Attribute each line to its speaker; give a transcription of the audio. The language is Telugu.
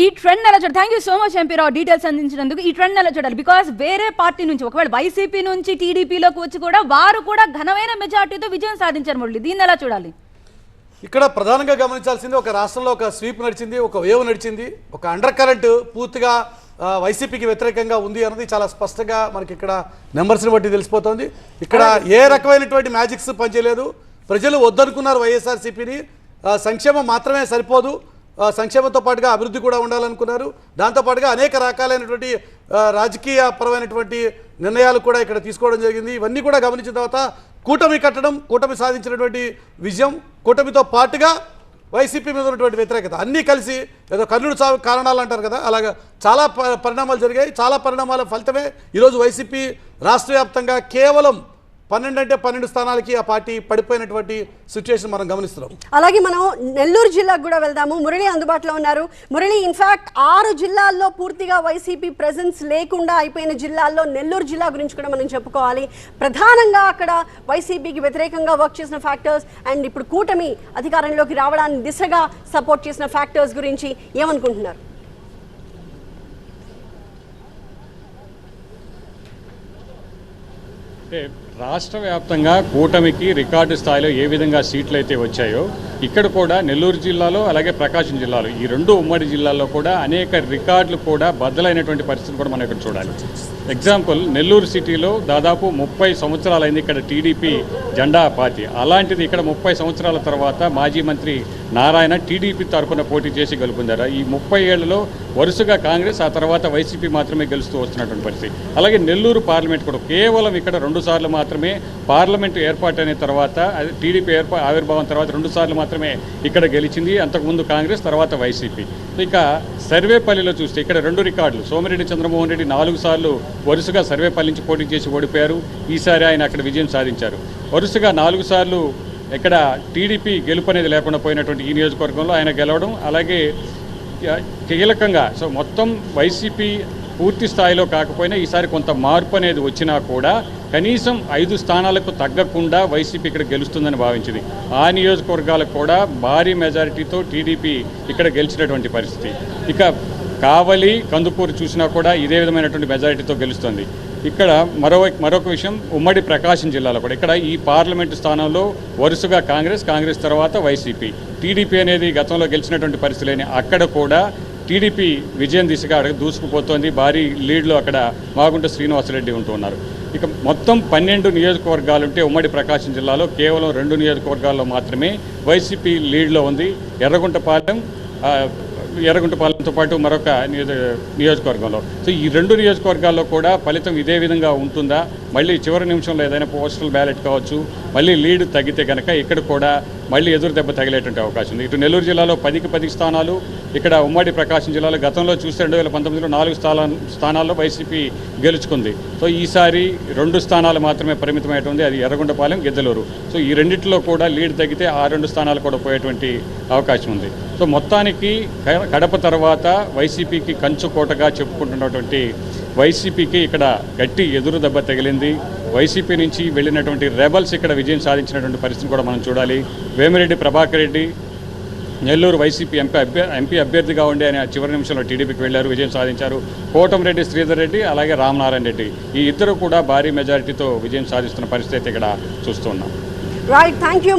Speaker 1: ఈ ట్రెండ్ ఎలా చూడాలి? Thank you so much ఎంపీరావు details అందించినందుకు. ఈ ట్రెండ్ ఎలా చూడాలి? బికాస్ వేరే పార్టీ నుంచి ఒకవేళ వైసీపీ నుంచి టీడీపీలోకి వచ్చి కూడా వారు కూడా ఘనమైన మెజార్టీతో విజయం సాధించారు. మురళి, దీన్ని ఎలా చూడాలి?
Speaker 2: ఇక్కడ ప్రధానంగా గమనించాల్సింది ఒక రాష్ట్రంలో ఒక స్వీప్ నడిచింది, ఒక వేవ్ నడిచింది, ఒక అండర్ కరెంట్ పూర్తిగా వైసీపీకి వ్యతిరేకంగా ఉంది అన్నది చాలా స్పష్టంగా మనకి ఇక్కడ నెంబర్స్ని బట్టి తెలిసిపోతుంది. ఇక్కడ ఏ రకమైనటువంటి మ్యాజిక్స్ పనిచేయలేదు. ప్రజలు వద్దనుకున్నారు వైఎస్ఆర్సీపీని. సంక్షేమం మాత్రమే సరిపోదు, సంక్షేమంతో పాటుగా అభివృద్ధి కూడా ఉండాలనుకున్నారు. దాంతోపాటుగా అనేక రకాలైనటువంటి రాజకీయ పరమైనటువంటి నిర్ణయాలు కూడా ఇక్కడ తీసుకోవడం జరిగింది. ఇవన్నీ కూడా గమనించిన తర్వాత కూటమి కట్టడం, కూటమి సాధించినటువంటి విజయం, కూటమితో పాటుగా వైసీపీ మీద ఉన్నటువంటి వ్యతిరేకత అన్నీ కలిసి ఏదో కర్ణుడు చావు కారణాలు అంటారు కదా, అలాగా చాలా పరిణామాలు జరిగాయి. చాలా పరిణామాల ఫలితమే ఈరోజు వైసీపీ రాష్ట్ర వ్యాప్తంగా కేవలం 12 అంటే 12 స్థానాలకి ఆ పార్టీ పడిపోయినటువంటి సిచ్యువేషన్ మనం గమనిస్తున్నాం.
Speaker 3: అలాగే మనం నెల్లూరు జిల్లాకు కూడా వెళ్దాము. మురళి అందుబాటులో ఉన్నారు. మురళి, ఇన్ఫాక్ట్ 6 జిల్లాల్లో పూర్తిగా వైసీపీ ప్రెజెన్స్ లేకుండా అయిపోయిన జిల్లాల్లో నెల్లూరు జిల్లా గురించి కూడా మనం చెప్పుకోవాలి. ప్రధానంగా అక్కడ వైసీపీకి వ్యతిరేకంగా వర్క్ చేసిన ఫ్యాక్టర్స్ అండ్ ఇప్పుడు కూటమి అధికారంలోకి రావడానికి దిశగా సపోర్ట్ చేసిన ఫ్యాక్టర్స్ గురించి ఏమనుకుంటున్నారు?
Speaker 4: రాష్ట్ర వ్యాప్తంగా కూటమికి రికార్డు స్థాయిలో ఏ విధంగా సీట్లు అయితే వచ్చాయో ఇక్కడ కూడా నెల్లూరు జిల్లాలో అలాగే ప్రకాశం జిల్లాలో ఈ రెండు ఉమ్మడి జిల్లాల్లో కూడా అనేక రికార్డులు కూడా బద్దలైనటువంటి పరిస్థితులు కూడా మనం ఇక్కడ చూడాలి. ఎగ్జాంపుల్, నెల్లూరు సిటీలో దాదాపు 30 సంవత్సరాలైంది ఇక్కడ టీడీపీ జెండా పార్టీ. అలాంటిది ఇక్కడ 30 సంవత్సరాల తర్వాత మాజీ మంత్రి నారాయణ టీడీపీ తరఫున పోటీ చేసి గెలుపొందారు. ఈ 30 ఏళ్లలో వరుసగా కాంగ్రెస్, ఆ తర్వాత వైసీపీ మాత్రమే గెలుస్తూ వస్తున్నటువంటి పరిస్థితి. అలాగే నెల్లూరు పార్లమెంట్ కూడా కేవలం ఇక్కడ 2 సార్లు మాత్రమే పార్లమెంటు ఏర్పాటు అయిన తర్వాత, టీడీపీ ఆవిర్భావం తర్వాత 2 సార్లు మాత్రమే ఇక్కడ గెలిచింది. అంతకుముందు కాంగ్రెస్, తర్వాత వైసీపీ. ఇక సర్వేపల్లిలో చూస్తే ఇక్కడ 2 రికార్డులు. సోమిరెడ్డి చంద్రమోహన్ రెడ్డి 4 సార్లు వరుసగా సర్వేపల్లి నుంచి పోటీ చేసి ఓడిపోయారు. ఈసారి ఆయన అక్కడ విజయం సాధించారు. వరుసగా 4 సార్లు ఇక్కడ టీడీపీ గెలుపు అనేది లేకుండా పోయినటువంటి ఈ నియోజకవర్గంలో ఆయన గెలవడం, అలాగే కీలకంగా మొత్తం వైసీపీ పూర్తి స్థాయిలో కాకపోయినా ఈసారి కొంత మార్పు అనేది వచ్చినా కూడా కనీసం 5 స్థానాలకు తగ్గకుండా వైసీపీ ఇక్కడ గెలుస్తుందని భావించింది. ఆ నియోజకవర్గాలకు కూడా భారీ మెజారిటీతో టీడీపీ ఇక్కడ గెలిచినటువంటి పరిస్థితి. ఇక కావలి, కందుకూరు చూసినా కూడా ఇదే విధమైనటువంటి మెజారిటీతో గెలుస్తుంది. ఇక్కడ మరొక విషయం, ఉమ్మడి ప్రకాశం జిల్లాలో కూడా ఇక్కడ ఈ పార్లమెంటు స్థానంలో వరుసగా కాంగ్రెస్ తర్వాత వైసీపీ, టీడీపీ అనేది గతంలో గెలిచినటువంటి పరిస్థితులేని అక్కడ కూడా టీడీపీ విజయం దిశగా దూసుకుపోతోంది. భారీ లీడ్లో అక్కడ మాగుంట శ్రీనివాసరెడ్డి ఉంటూ ఉన్నారు. ఇక మొత్తం 12 నియోజకవర్గాలుంటే ఉమ్మడి ప్రకాశం జిల్లాలో కేవలం 2 నియోజకవర్గాల్లో మాత్రమే వైసీపీ లీడ్లో ఉంది. ఎర్రగుంటపాలెంతో పాటు మరొక నియోజకవర్గంలో. సో ఈ 2 నియోజకవర్గాల్లో కూడా ఫలితం ఇదే విధంగా ఉంటుందా, మళ్ళీ చివరి నిమిషంలో ఏదైనా పోస్టల్ బ్యాలెట్ కావచ్చు, మళ్ళీ లీడ్ తగ్గితే కనుక ఇక్కడ కూడా మళ్ళీ ఎదురు దెబ్బ తగిలేటువంటి అవకాశం ఉంది. ఇటు నెల్లూరు జిల్లాలో 10కి 10 స్థానాలు, ఇక్కడ ఉమ్మడి ప్రకాశం జిల్లాలో గతంలో చూస్తే 2019లో 4 స్థానాల్లో వైసీపీ గెలుచుకుంది. సో ఈసారి 2 స్థానాలు మాత్రమే పరిమితమైనటువంటి, అది ఎర్రగొండపాలెం, గిద్దలూరు. సో ఈ రెండిట్లో కూడా లీడ్ తగ్గితే ఆ 2 స్థానాలు కూడా పోయేటువంటి అవకాశం ఉంది. సో మొత్తానికి కడప తర్వాత వైసీపీకి కంచుకోటగా చెప్పుకుంటున్నటువంటి వైసీపీకి ఇక్కడ గట్టి ఎదురు దెబ్బ తగిలింది. వైసీపీ నుంచి వెళ్ళినటువంటి రెబల్స్ ఇక్కడ విజయం సాధించినటువంటి పరిస్థితిని కూడా మనం చూడాలి. వేమిరెడ్డి ప్రభాకర్ రెడ్డి నెల్లూరు వైసీపీ ఎంపీ అభ్యర్థిగా ఉండి ఆయన చివరి నిమిషంలో టీడీపీకి వెళ్లారు, విజయం సాధించారు. కోటంరెడ్డి శ్రీధర్ రెడ్డి, అలాగే రామనారాయణ రెడ్డి, ఈ ఇద్దరు కూడా భారీ మెజారిటీతో విజయం సాధిస్తున్న పరిస్థితి ఇక్కడ చూస్తున్నాం.
Speaker 3: Right, thank you.